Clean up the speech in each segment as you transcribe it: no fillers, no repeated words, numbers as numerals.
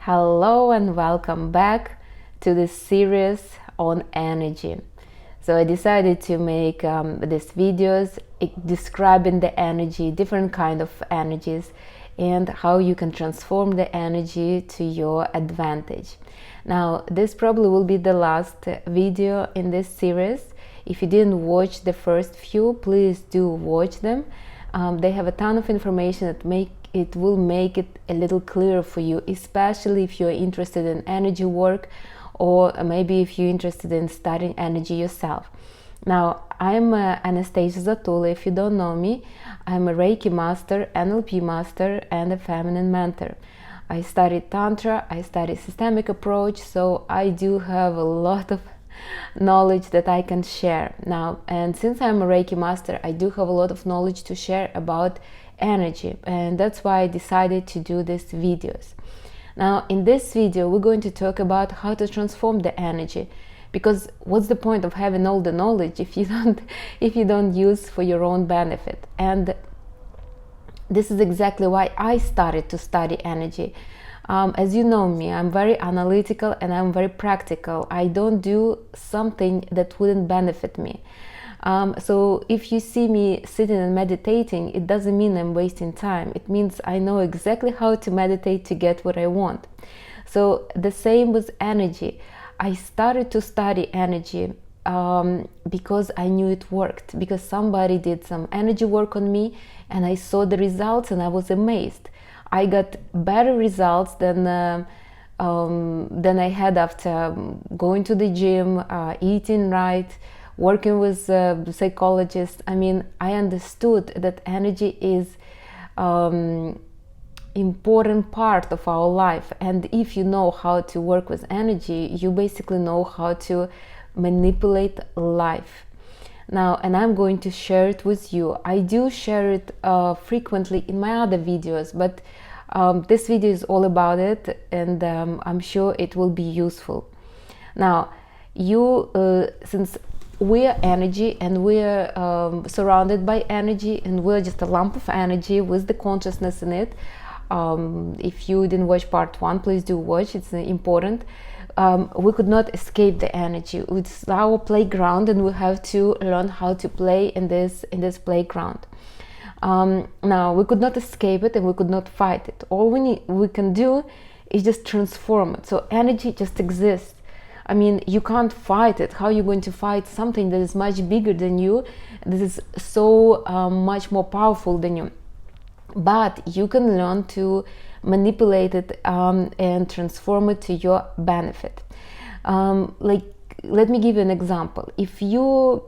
Hello and welcome back to this series on energy. So I decided to make these videos describing the energy, different kind of energies, and how you can transform the energy to your advantage. Now, this probably will be the last video in this series. If you didn't watch the first few, please do watch them. They have a ton of information that will make it a little clearer for you, especially if you're interested in energy work, or maybe if you're interested in studying energy yourself. Now, I'm Anastasia Zatula. If you don't know me, I'm a Reiki master, NLP master, and a feminine mentor. I studied Tantra, I studied systemic approach, so I do have a lot of knowledge that I can share now. And since I'm a Reiki master, I do have a lot of knowledge to share about energy, and that's why I decided to do these videos. Now, in this video, we're going to talk about how to transform the energy, because what's the point of having all the knowledge if you don't use for your own benefit? And this is exactly why I started to study energy. As you know me, I'm very analytical and I'm very practical. I don't do something that wouldn't benefit me. So if you see me sitting and meditating, it doesn't mean I'm wasting time. It means I know exactly how to meditate to get what I want. So the same with energy. I started to study energy because I knew it worked, because somebody did some energy work on me and I saw the results and I was amazed. I got better results than I had after going to the gym, eating right, working with psychologists. I mean, I understood that energy is important part of our life, and if you know how to work with energy, you basically know how to manipulate life. Now, and I'm going to share it with you. I do share it frequently in my other videos, but this video is all about it, and I'm sure it will be useful. Now, since we're energy and we're surrounded by energy, and we're just a lump of energy with the consciousness in it. If you didn't watch part 1, please do watch, it's important. We could not escape the energy. It's our playground, and we have to learn how to play in this playground. Now, we could not escape it and we could not fight it. All we can do is just transform it. So energy just exists. I mean, you can't fight it. How are you going to fight something that is much bigger than you? This is so much more powerful than you. But you can learn to manipulate it and transform it to your benefit. Let me give you an example. If you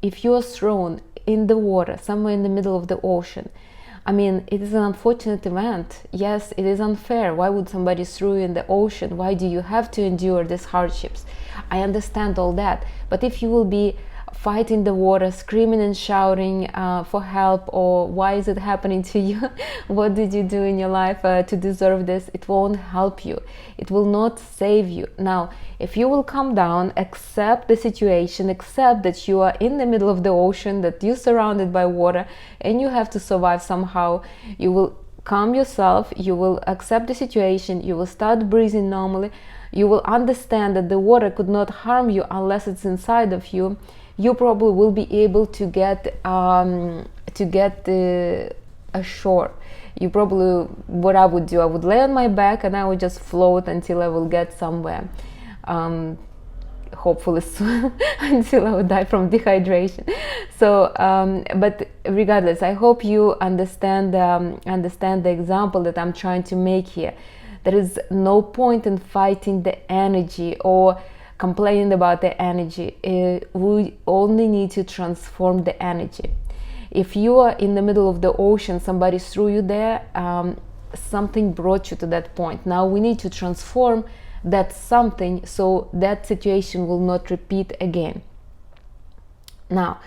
are thrown in the water, somewhere in the middle of the ocean, I mean, it is an unfortunate event. Yes, it is unfair. Why would somebody throw you in the ocean? Why do you have to endure these hardships? I understand all that. But if you will be fighting the water, screaming and shouting for help, or why is it happening to you? What did you do in your life to deserve this? It won't help you. It will not save you. Now, if you will calm down, accept the situation, accept that you are in the middle of the ocean, that you're surrounded by water, and you have to survive somehow, you will calm yourself, you will accept the situation, you will start breathing normally, you will understand that the water could not harm you unless it's inside of you. You probably will be able to get ashore. You probably, what I would do, I would lay on my back and I would just float until I will get somewhere. Hopefully soon, until I would die from dehydration. So, but regardless, I hope you understand the example that I'm trying to make here. There is no point in fighting the energy or complaining about the energy. We only need to transform the energy. If you are in the middle of the ocean, somebody threw you there, something brought you to that point. Now we need to transform that something so that situation will not repeat again. Now,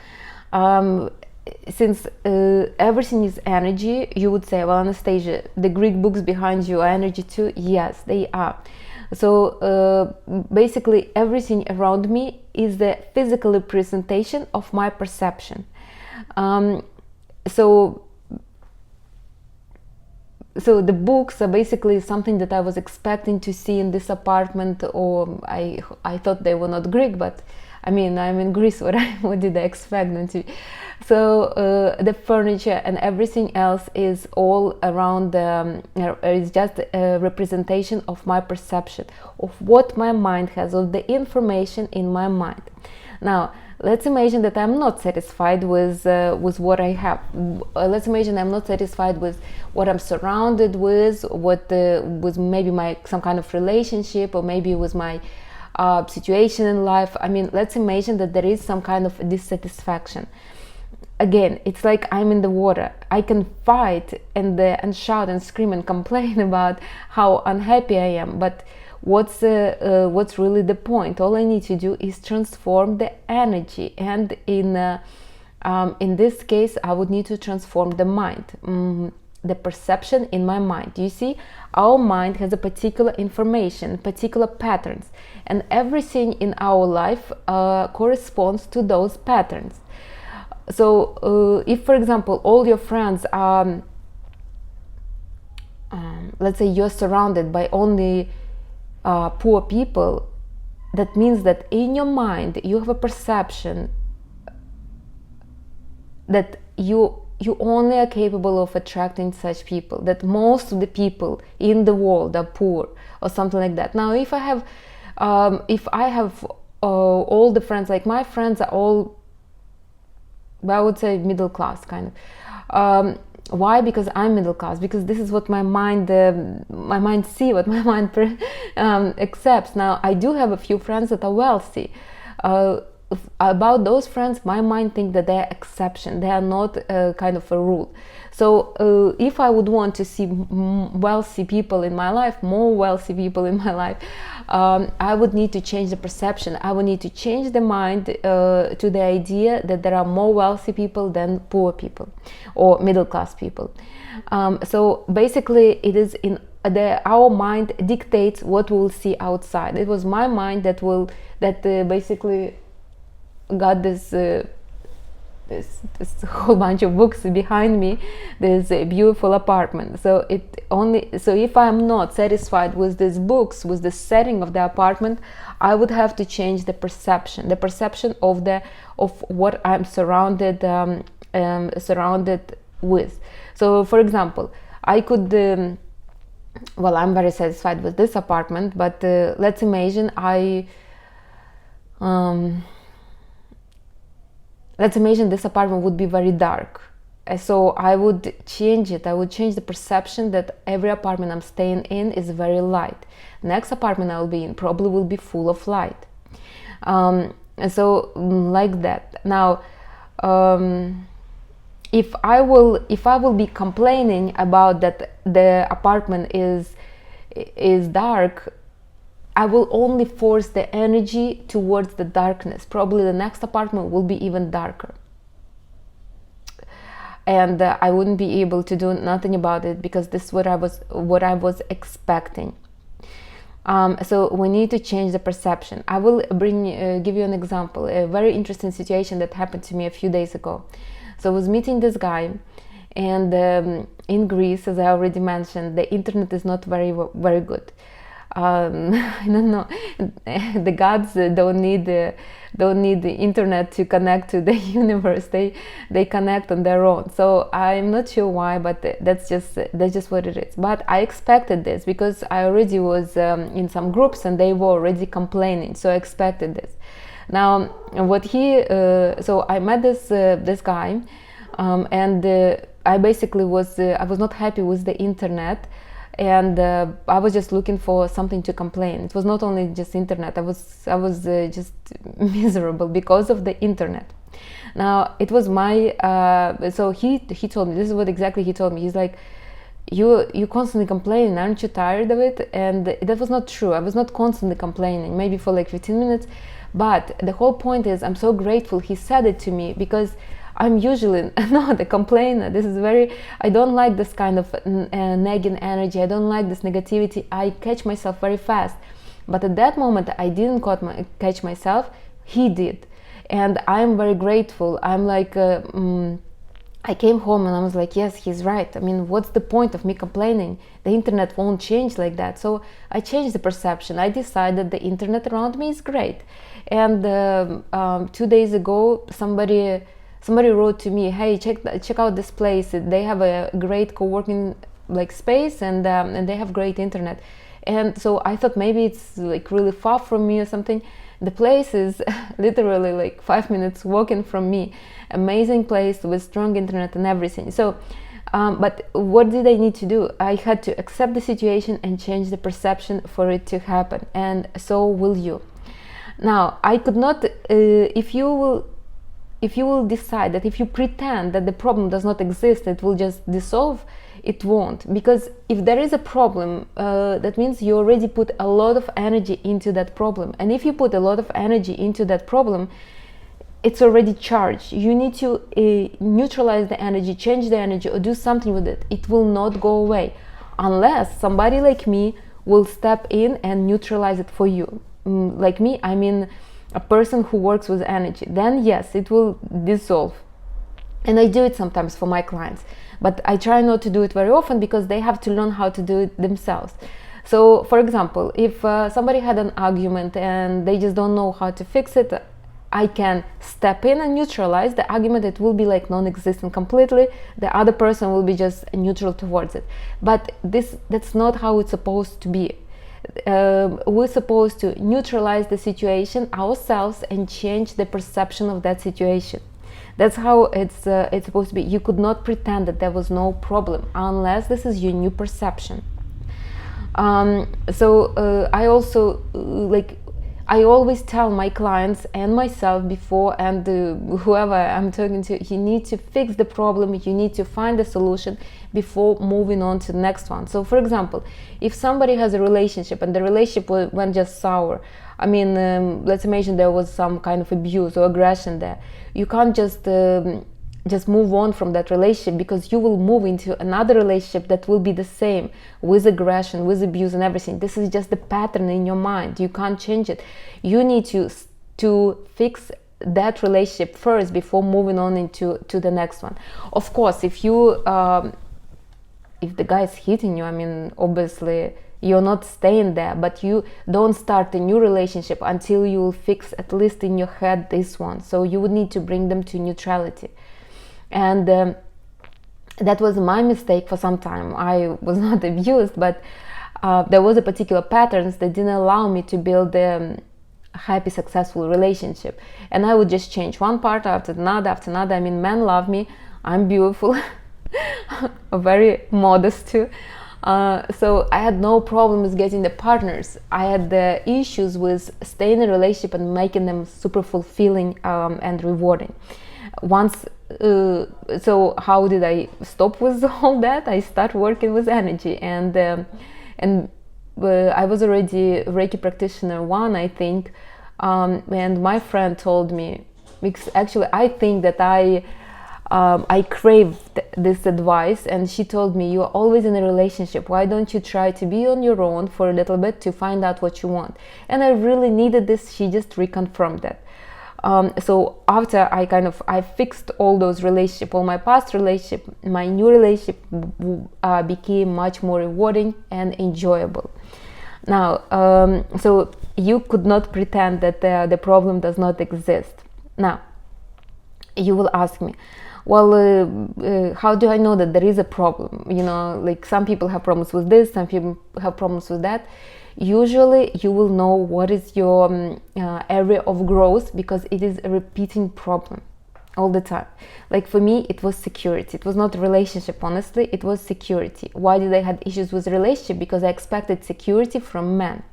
since everything is energy, you would say, well, Anastasia, the Greek books behind you are energy too? Yes, they are. So basically everything around me is the physical representation of my perception. So so the books are basically something that I was expecting to see in this apartment, or I thought they were not Greek, but I mean, I'm in Greece. What did I expect them to? So the furniture and everything else is all around. Is just a representation of my perception, of what my mind has, of the information in my mind. Now, let's imagine that I'm not satisfied with what I have. Let's imagine I'm not satisfied with what I'm surrounded with, with maybe some kind of relationship, or maybe with my situation in life. I mean, let's imagine that there is some kind of dissatisfaction. Again, it's like I'm in the water. I can fight and shout and scream and complain about how unhappy I am, but what's really the point? All I need to do is transform the energy, and in this case, I would need to transform the mind, the perception in my mind. You see, our mind has a particular information, particular patterns, and everything in our life corresponds to those patterns. So if, for example, all your friends are, let's say you're surrounded by only poor people, that means that in your mind you have a perception that you only are capable of attracting such people, that most of the people in the world are poor, or something like that. Now, if I have all the friends, like my friends are all, I would say, middle class kind of. Why? Because I'm middle class. Because this is what my mind see, what my mind accepts. Now, I do have a few friends that are wealthy. About those friends, my mind thinks that they're exception. They are not kind of a rule. So if I would want to see wealthy people in my life, more wealthy people in my life, I would need to change the perception. I would need to change the mind to the idea that there are more wealthy people than poor people or middle class people. So basically, it is our mind dictates what we will see outside. It was my mind that basically got this whole bunch of books behind me. There's a beautiful apartment. So if I'm not satisfied with these books, with the setting of the apartment, I would have to change the perception of what I'm surrounded with. So, for example, I could. I'm very satisfied with this apartment, but let's imagine let's imagine this apartment would be very dark. So I would change it. I would change the perception that every apartment I'm staying in is very light. Next apartment I will be in probably will be full of light. And so like that. Now, if I will be complaining about that the apartment is dark, I will only force the energy towards the darkness. Probably the next apartment will be even darker. And I wouldn't be able to do nothing about it, because this is what I was expecting. So we need to change the perception. I will give you an example, a very interesting situation that happened to me a few days ago. So I was meeting this guy, and in Greece, as I already mentioned, the internet is not very, very good. I don't know. The gods don't need the internet to connect to the universe. They connect on their own. So I'm not sure why, but that's just what it is. But I expected this, because I already was in some groups and they were already complaining. So I expected this. Now, so I met this guy, and I basically I was not happy with the internet. And I was just looking for something to complain. It was not only just internet. I was just miserable because of the internet. Now it was my. So he told me, this is what exactly he told me. He's like, you constantly complaining. Aren't you tired of it? And that was not true. I was not constantly complaining. Maybe for like 15 minutes. But the whole point is, I'm so grateful he said it to me, because I'm usually not a complainer. I don't like this kind of nagging energy. I don't like this negativity. I catch myself very fast. But at that moment, I didn't catch myself. He did. And I'm very grateful. I'm like, I came home and I was like, yes, he's right. I mean, what's the point of me complaining? The internet won't change like that. So I changed the perception. I decided the internet around me is great. And 2 days ago, somebody wrote to me, hey, check out this place. They have a great co-working like space, and they have great internet. And so I thought maybe it's like really far from me or something. The place is literally like 5 minutes walking from me. Amazing place with strong internet and everything. So but what did I need to do? I had to accept the situation and change the perception for it to happen, and so will you. Now I could not if you will decide that if you pretend that the problem does not exist, it will just dissolve. It won't, because if there is a problem, that means you already put a lot of energy into that problem, and if you put a lot of energy into that problem, it's already charged. You need to neutralize the energy, change the energy, or do something with it. It will not go away unless somebody like me will step in and neutralize it for you. Like me, I mean a person who works with energy. Then yes, it will dissolve. And I do it sometimes for my clients, but I try not to do it very often because they have to learn how to do it themselves. So for example, if somebody had an argument and they just don't know how to fix it, I can step in and neutralize the argument. It will be like non-existent completely. The other person will be just neutral towards it. But that's not how it's supposed to be. We're supposed to neutralize the situation ourselves and change the perception of that situation. That's how it's supposed to be. You could not pretend that there was no problem unless this is your new perception. I also I always tell my clients and myself before, and whoever I'm talking to, you need to fix the problem, you need to find a solution before moving on to the next one. So for example, if somebody has a relationship and the relationship went just sour, I mean, let's imagine there was some kind of abuse or aggression there. You can't just move on from that relationship, because you will move into another relationship that will be the same, with aggression, with abuse and everything. This is just the pattern in your mind. You can't change it. You need to fix that relationship first before moving on into the next one. Of course, if the guy is hitting you, I mean, obviously you're not staying there, but you don't start a new relationship until you will fix, at least in your head, this one. So you would need to bring them to neutrality. And that was my mistake for some time. I was not abused, but there was a particular patterns that didn't allow me to build a happy, successful relationship. And I would just change one part after another. I mean, men love me. I'm beautiful, very modest too. So I had no problems getting the partners. I had the issues with staying in a relationship and making them super fulfilling and rewarding. So how did I stop with all that? I started working with energy, and I was already Reiki practitioner 1, I think, and my friend told me, because actually I think that I craved this advice, and she told me, you are always in a relationship, why don't you try to be on your own for a little bit to find out what you want? And I really needed this. She just reconfirmed that. So after I fixed all those relationships, all my past relationship, my new relationship became much more rewarding and enjoyable. Now, so you could not pretend that the problem does not exist. Now, you will ask me, well, how do I know that there is a problem? You know, like some people have problems with this, some people have problems with that. Usually you will know what is your area of growth, because it is a repeating problem all the time. Like for me, it was security. It was not a relationship, honestly, it was security. Why did I have issues with relationship? Because I expected security from men,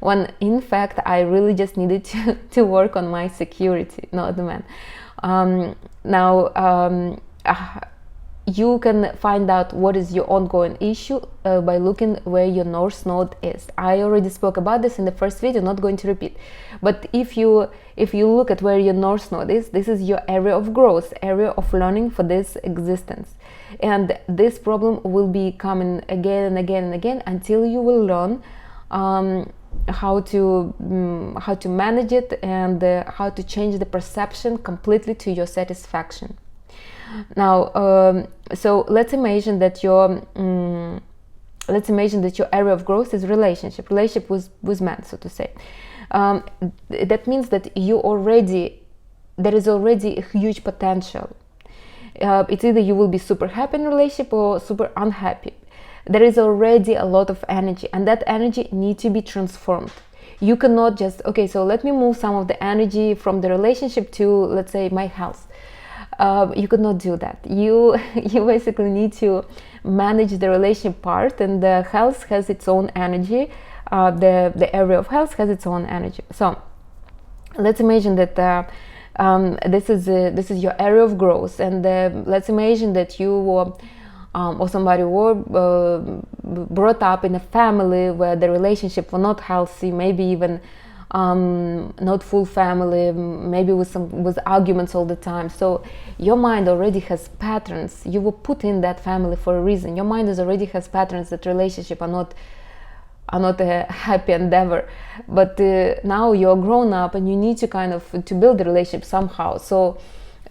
when in fact I really just needed to work on my security, not the man. You can find out what is your ongoing issue by looking where your North Node is. I already spoke about this in the first video, not going to repeat. But if you look at where your North Node is, this is your area of growth, area of learning for this existence. And this problem will be coming again and again and again until you will learn how to manage it, and how to change the perception completely to your satisfaction. Now, so let's imagine that your area of growth is relationship with men, so to say. That means that there is already a huge potential. It's either you will be super happy in a relationship or super unhappy. There is already a lot of energy, and that energy needs to be transformed. You cannot just, okay, so let me move some of the energy from the relationship to, let's say, my health. You could not do that. You basically need to manage the relationship part, and the health has its own energy. The area of health has its own energy. So let's imagine that this is your area of growth, and let's imagine that you or somebody were brought up in a family where the relationship were not healthy, maybe even not full family, maybe with arguments all the time. So your mind already has patterns. You were put in that family for a reason. Your mind already has patterns that relationship are not a happy endeavor. But now you're grown up and you need to kind of to build a relationship somehow. So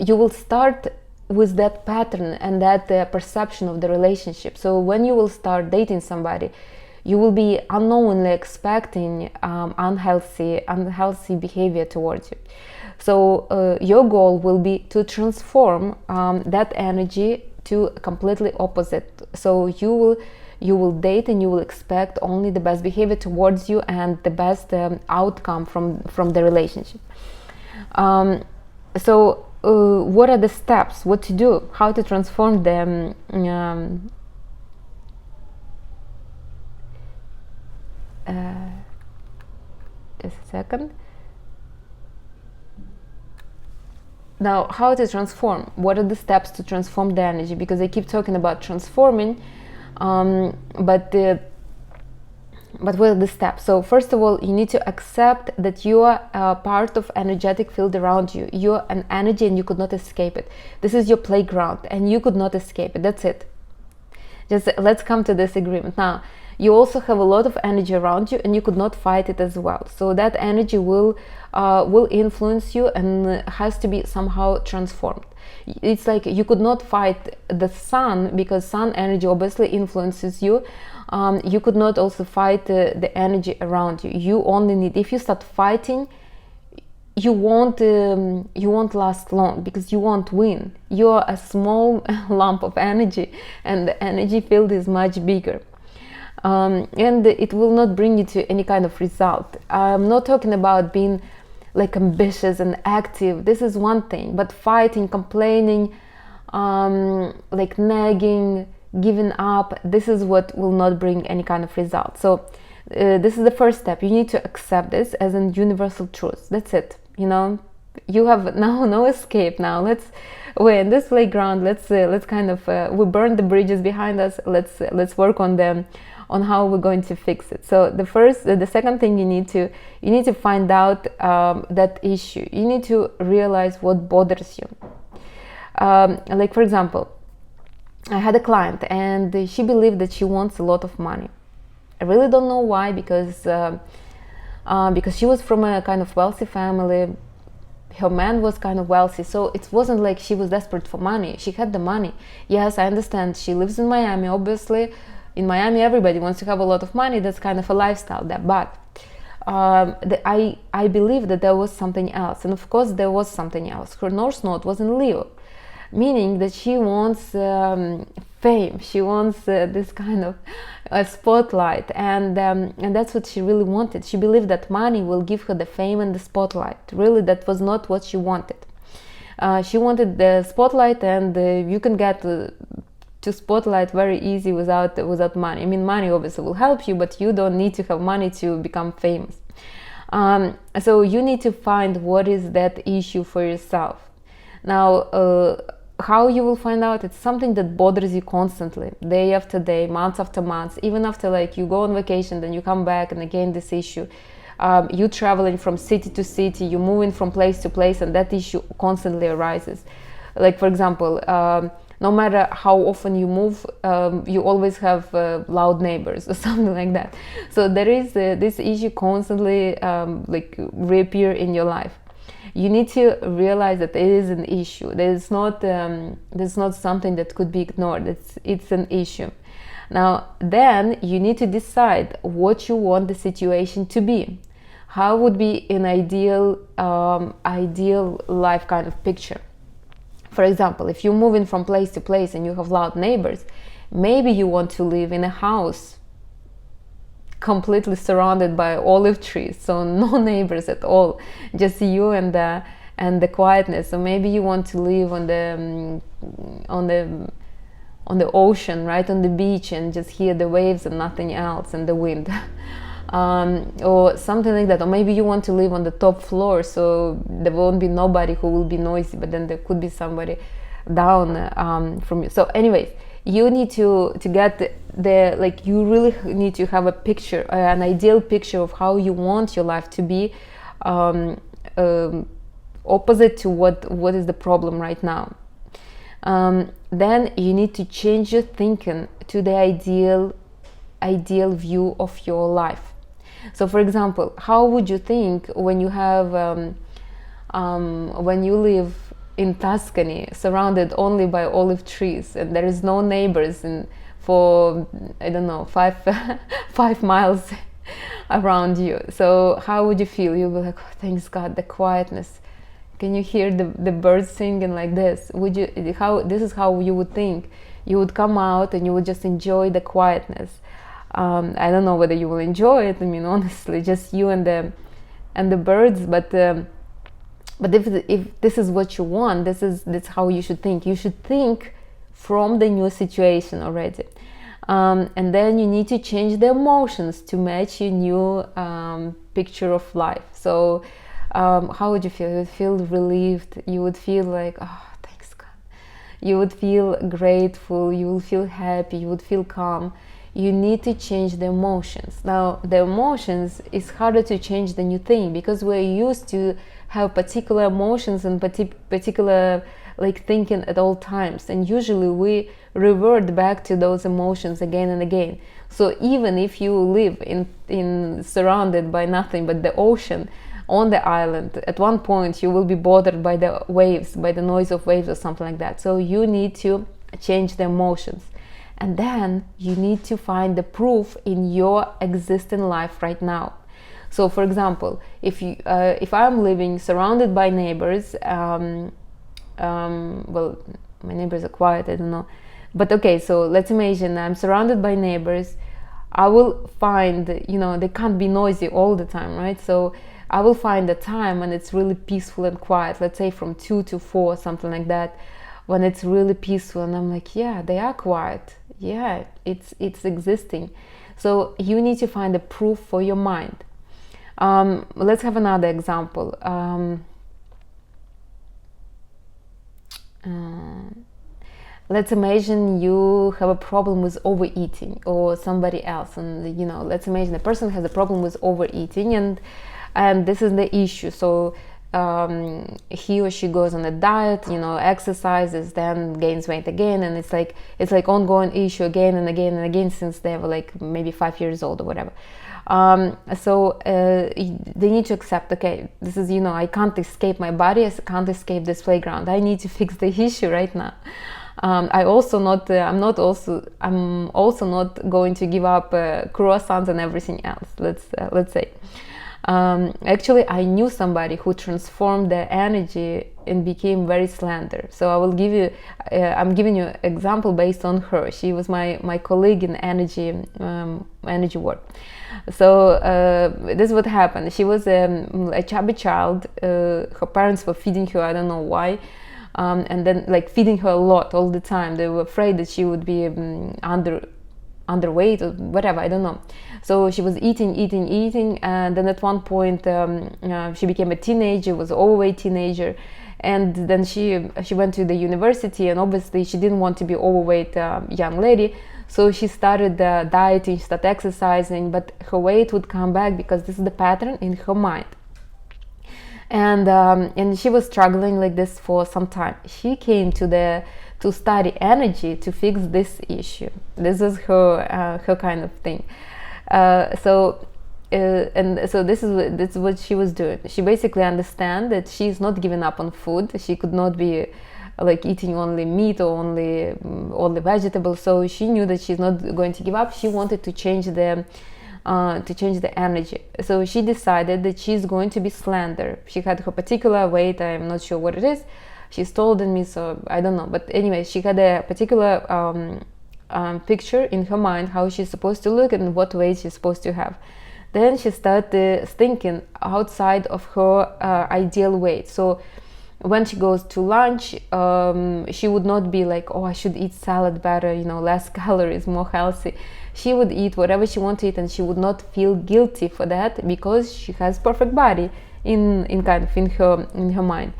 you will start with that pattern and that perception of the relationship. So when you will start dating somebody, you will be unknowingly expecting unhealthy behavior towards you. So your goal will be to transform that energy to completely opposite. So you will date and you will expect only the best behavior towards you and the best outcome from the relationship. So what are the steps? What to do? How to transform them? Just a second. Now, how to transform? What are the steps to transform the energy? Because I keep talking about transforming, but what are the steps? So first of all, you need to accept that you are a part of energetic field around you. You're an energy and you could not escape it. This is your playground and you could not escape it. That's it. Just let's come to this agreement. Now, you also have a lot of energy around you and you could not fight it as well. So that energy will influence you and has to be somehow transformed. It's like you could not fight the sun, because sun energy obviously influences you. You could not also fight the energy around you. You only need, if you start fighting, you won't last long, because you won't win. You are a small lump of energy and the energy field is much bigger. And it will not bring you to any kind of result. I'm not talking about being like ambitious and active. This is one thing, but fighting, complaining, like nagging, giving up, this is what will not bring any kind of result. So this is the first step. You need to accept this as a universal truth. That's it. You know, you have now no escape. Now we're in this playground. Let's kind of we burn the bridges behind us. Let's work on them, on how we're going to fix it. So the second thing you need to find out that issue. You need to realize what bothers you. Like for example, I had a client and she believed that she wants a lot of money. I really don't know why, because she was from a kind of wealthy family. Her man was kind of wealthy, so it wasn't like she was desperate for money. She had the money. Yes, I understand. She lives in Miami, obviously. In Miami, everybody wants to have a lot of money. That's kind of a lifestyle there. But I believe that there was something else. And of course, there was something else. Her North Node was in Leo, meaning that she wants fame. She wants this kind of spotlight. And that's what she really wanted. She believed that money will give her the fame and the spotlight. Really, that was not what she wanted. She wanted the spotlight, and you can get to spotlight very easy without money. I mean, money obviously will help you, but you don't need to have money to become famous. So you need to find what is that issue for yourself. Now, how you will find out? It's something that bothers you constantly, day after day, month after month, even after like you go on vacation, then you come back and again this issue. You traveling from city to city, you moving from place to place, and that issue constantly arises. Like for example, no matter how often you move, you always have loud neighbors or something like that. So there is this issue constantly like reappear in your life. you need to realize that it is an issue. There's not something that could be ignored. It's an issue. Now then you need to decide what you want the situation to be. How would be an ideal life kind of picture? For example, if you're moving from place to place and you have loud neighbors, maybe you want to live in a house completely surrounded by olive trees, so no neighbors at all, just you and the quietness. So maybe you want to live on the ocean, right on the beach, and just hear the waves and nothing else, and the wind. Or something like that. Or maybe you want to live on the top floor, so there won't be nobody who will be noisy, but then there could be somebody down from you. So anyways, you need to get you really need to have a picture, an ideal picture of how you want your life to be, opposite to what is the problem right now. Then you need to change your thinking to the ideal view of your life. So for example, how would you think when you have when you live in Tuscany, surrounded only by olive trees, and there is no neighbors for I don't know 5 miles around you? So how would you feel? You'll be like, oh, thanks God, the quietness. Can you hear the birds singing like this? This is how you would think. You would come out and you would just enjoy the quietness. I don't know whether you will enjoy it. I mean, honestly, just you and the birds. But if this is what you want, that's how you should think. You should think from the new situation already, and then you need to change the emotions to match your new picture of life. So how would you feel? You would feel relieved. You would feel like, oh, thanks God. You would feel grateful. You would feel happy. You would feel calm. You need to change the emotions. Now, the emotions is harder to change than you think, because we're used to have particular emotions and particular thinking at all times, and usually we revert back to those emotions again and again. So even if you live in surrounded by nothing but the ocean on the island, at one point you will be bothered by the waves, by the noise of waves or something like that. So you need to change the emotions. And then you need to find the proof in your existing life right now. So for example, if I'm living surrounded by neighbors, well, my neighbors are quiet, I don't know, but okay, so let's imagine I'm surrounded by neighbors. I will find, they can't be noisy all the time, right? So I will find a time when it's really peaceful and quiet, let's say from 2 to 4, something like that, when it's really peaceful, and I'm like, yeah, they are quiet. Yeah, it's existing. So you need to find a proof for your mind. Let's have another example. Let's imagine you have a problem with overeating, or somebody else, and let's imagine a person has a problem with overeating, and this is the issue. So he or she goes on a diet, exercises, then gains weight again, and it's like ongoing issue again and again and again since they were maybe 5 years old or whatever. So they need to accept, okay, this is, I can't escape my body, I can't escape this playground. I need to fix the issue right now. I'm also not going to give up croissants and everything else. Let's say. Actually, I knew somebody who transformed their energy and became very slender. So I will give you, I'm giving you an example based on her. She was my colleague in energy work. So this is what happened. She was a chubby child. Her parents were feeding her, I don't know why, and then feeding her a lot all the time. They were afraid that she would be underweight or whatever, I don't know. So she was eating, and then at one point she became a teenager, was an overweight teenager, and then she went to the university, and obviously she didn't want to be overweight young lady, so she started dieting, she started exercising, but her weight would come back because this is the pattern in her mind. And she was struggling like this for some time. She came to study energy to fix this issue. This was her kind of thing. So and so this is what she was doing. She basically understand that she's not giving up on food. She could not be like eating only meat or only vegetables. So she knew that she's not going to give up. She wanted to change the energy. So she decided that she's going to be slender. She had her particular weight. I'm not sure what it is. She's told me, so I don't know. But anyway, she had a particular picture in her mind how she's supposed to look and what weight she's supposed to have. Then she started thinking outside of her ideal weight. So when she goes to lunch, she would not be like, oh, I should eat salad better, less calories, more healthy. She would eat whatever she wanted to eat, and she would not feel guilty for that because she has perfect body in her mind.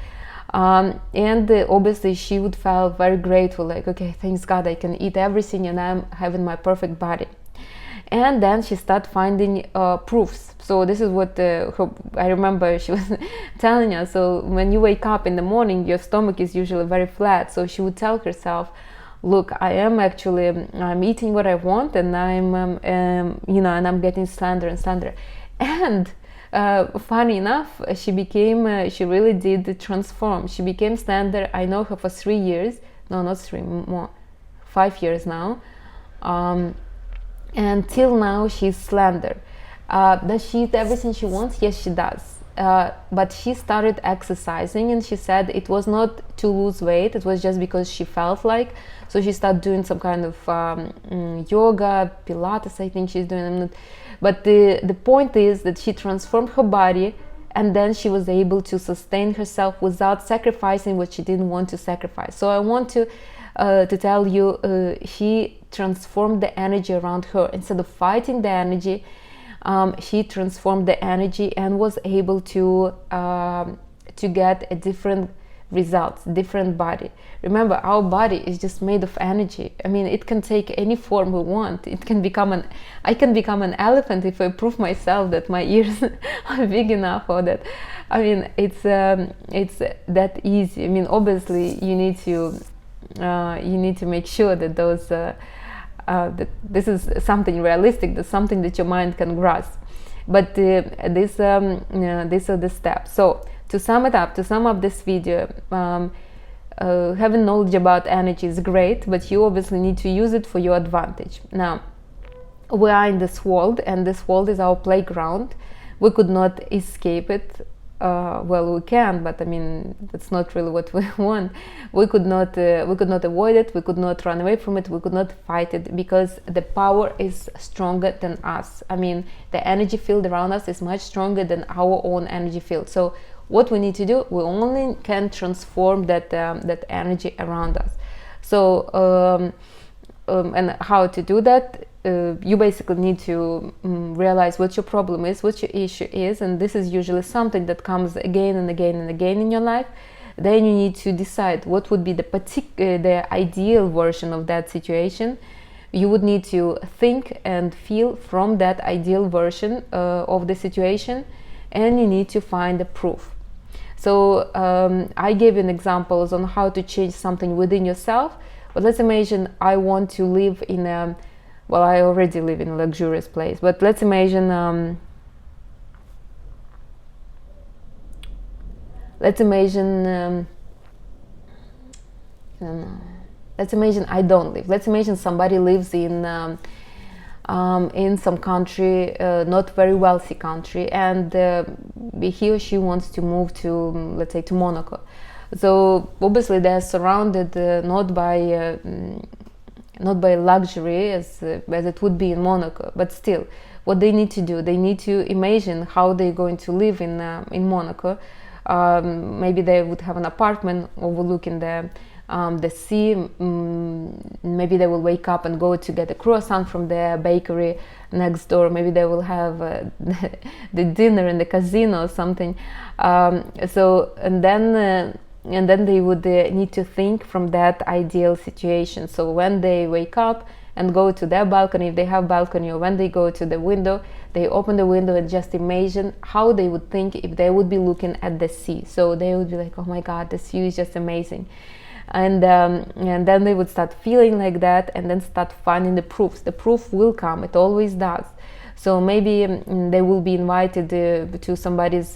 And obviously she would feel very grateful, like, okay, thanks God, I can eat everything and I'm having my perfect body. And then she started finding proofs. So this is what I remember she was telling us. So when you wake up in the morning, your stomach is usually very flat. So she would tell herself, look, I'm eating what I want, and and I'm getting slender and slender. And funny enough, she really did transform. She became slender. I know her for 3 years. No, not 3, more, 5 years now. And till now, she's slender. Does she eat everything she wants? Yes, she does. But she started exercising, and she said it was not to lose weight. It was just because she felt like. So she started doing some kind of yoga, Pilates, I think she's doing. But the point is that she transformed her body, and then she was able to sustain herself without sacrificing what she didn't want to sacrifice. So I want to tell you, she transformed the energy around her. Instead of fighting the energy, she transformed the energy and was able to get a different results, different body. Remember, our body is just made of energy. I mean, it can take any form we want. I can become an elephant if I prove myself that my ears are big enough, or that, I mean, it's that easy. I mean, obviously you need to make sure that those that this is something realistic, that's something that your mind can grasp. But these are the steps. So to sum up this video, having knowledge about energy is great, but you obviously need to use it for your advantage. Now, we are in this world, and this world is our playground. We could not escape it. Well, we can, but I mean, that's not really what we want. We could not avoid it. We could not run away from it. We could not fight it, because the power is stronger than us. I mean, the energy field around us is much stronger than our own energy field. So what we need to do, we only can transform that energy around us. So and how to do that? You basically need to realize what your problem is, what your issue is, and this is usually something that comes again and again and again in your life. Then you need to decide what would be the ideal version of that situation. You would need to think and feel from that ideal version of the situation, and you need to find the proof. So I gave you an examples on how to change something within yourself. But let's imagine I want to live in a, well, I already live in a luxurious place, but let's imagine I don't live. Let's imagine somebody lives in some country, not very wealthy country, and he or she wants to move to, let's say, to Monaco. So obviously they're surrounded not by luxury as it would be in Monaco, but still, what they need to do, they need to imagine how they're going to live in Monaco. Maybe they would have an apartment overlooking the sea. Maybe they will wake up and go to get a croissant from the bakery next door. Maybe they will have the dinner in the casino or something. And then they would need to think from that ideal situation. So when they wake up and go to their balcony, if they have balcony, or when they go to the window, they open the window and just imagine how they would think if they would be looking at the sea. So they would be like, oh my God, the sea is just amazing. And then they would start feeling like that, and then start finding the proofs. The proof will come, it always does. So maybe they will be invited to somebody's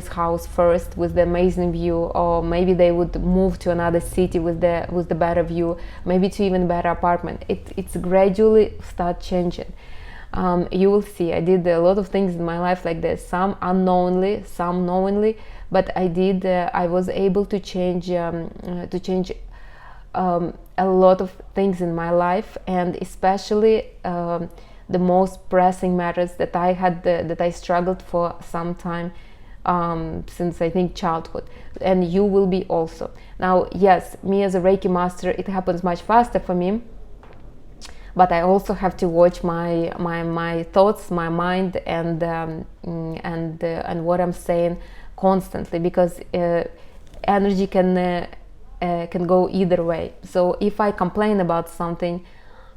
house first with the amazing view, or maybe they would move to another city with the better view, maybe to even better apartment. It's gradually start changing. You will see, I did a lot of things in my life like this, some unknowingly, some knowingly, but I was able to change a lot of things in my life, and especially the most pressing matters that I had, that I struggled for some time, since I think childhood, and you will be also. Now, yes, me as a Reiki master, it happens much faster for me, but I also have to watch my thoughts, my mind, and what I'm saying constantly, because energy can go either way. So if I complain about something,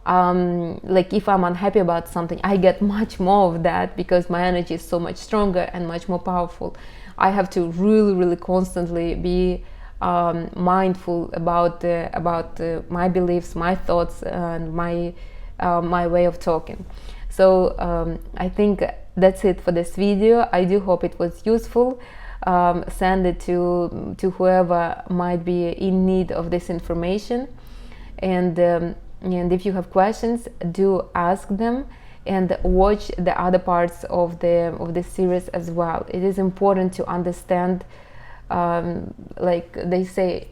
like if I'm unhappy about something, I get much more of that, because my energy is so much stronger and much more powerful. I have to really constantly be mindful about my beliefs, my thoughts, and my way of talking. So I think that's it for this video. I do hope it was useful. Send it to whoever might be in need of this information, and if you have questions, do ask them, and watch the other parts of the series as well. It is important to understand, like they say,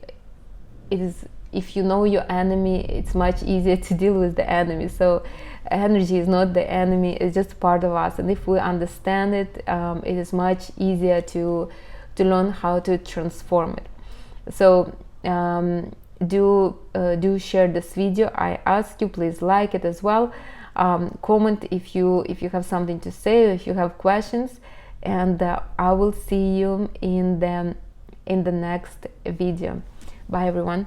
it is, if you know your enemy, it's much easier to deal with the enemy. So energy is not the enemy, it's just part of us, and if we understand it, it is much easier to learn how to transform it. So do share this video. I ask you, please like it as well. Comment if you have something to say, or if you have questions, and I will see you in the next video. Bye everyone.